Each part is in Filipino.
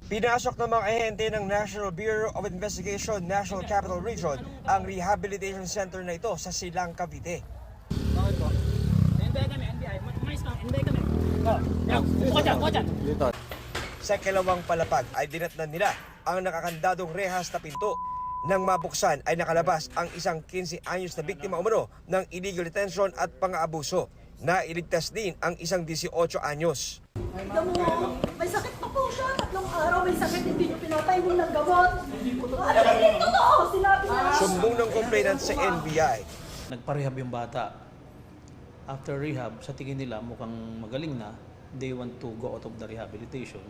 Pinasok ng mga ahente ng National Bureau of Investigation National Capital Region ang rehabilitation center na ito sa Silang, Cavite. Bakit po? NBI kami, NBI. Mais na, NBI kami. Buka dyan. Sa kalawang palapag ay dinatnan nila ang nakakandadong rehas na pinto. Nang mabuksan ay nakalabas ang isang 15 anyos na biktima umano ng illegal detention at pang-aabuso. Nailigtas din ang isang 18 anyos. May sakit pa po siya. 3 araw may sakit, hindi niyo pinapainom ng gamot. Ano hindi totoo? Sinabi na. Sumbong ng complainant sa NBI. Nagparehab yung bata. After rehab, sa tingin nila mukhang magaling na, they want to go out of the rehabilitation.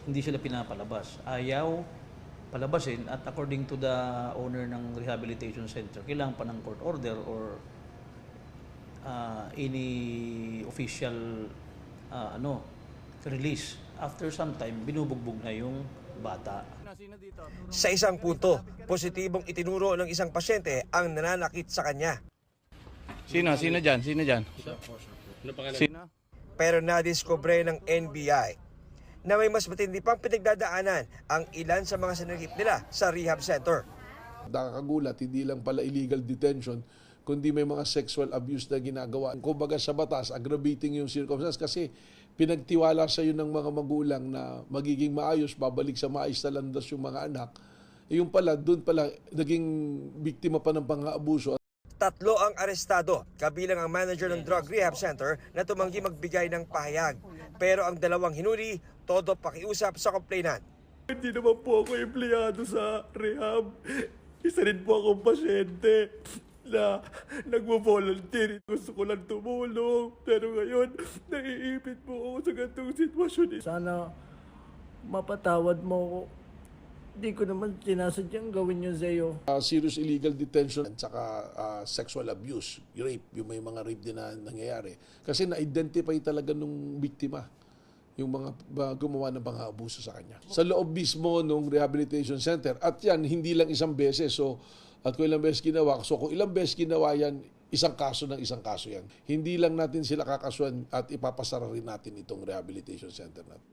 Hindi sila pinapalabas. Ayaw palabasin at according to the owner ng rehabilitation center, kailangan pa ng court order or any official release. After some time, binubugbog na yung bata. Sa isang punto, positibong itinuro ng isang pasyente ang nananakit sa kanya. Sino dyan? Sino? Pero nadiskubre ng NBI na may mas matindi pang pinagdadaanan ang ilan sa mga sinakip nila sa rehab center. Nakakagulat, hindi lang pala illegal detention, kundi may mga sexual abuse na ginagawa. Kumbaga sa batas, aggravating yung circumstance kasi pinagtiwala sa iyo ng mga magulang na magiging maayos, babalik sa maayos na landas yung mga anak. Yung pala, doon pala, naging biktima pa ng pang-aabuso. 3 ang arestado, kabilang ang manager ng drug rehab center na tumanggi magbigay ng pahayag. Pero ang 2 hinuli, todo pakiusap sa complainant. Hindi naman po ako empleyado sa rehab. Isa rin po akong pasyente na nagvo-volunteer. Gusto ko lang tumulong. Pero ngayon, naiipit po ako sa ganitong sitwasyon. Sana mapatawad mo ko. Di ko naman sinasadyang gawin yun sa'yo. Serious illegal detention at saka sexual abuse, rape, yung may mga rape din na nangyayari. Kasi na-identify talaga nung biktima yung mga gumawa ng pang-aabuso sa kanya. Sa loob mismo ng rehabilitation center, at yan, hindi lang isang beses. So, at kung ilang beses ginawa, so kung ilang beses ginawa yan, isang kaso yan. Hindi lang natin sila kakasuhan at ipapasara rin natin itong rehabilitation center natin.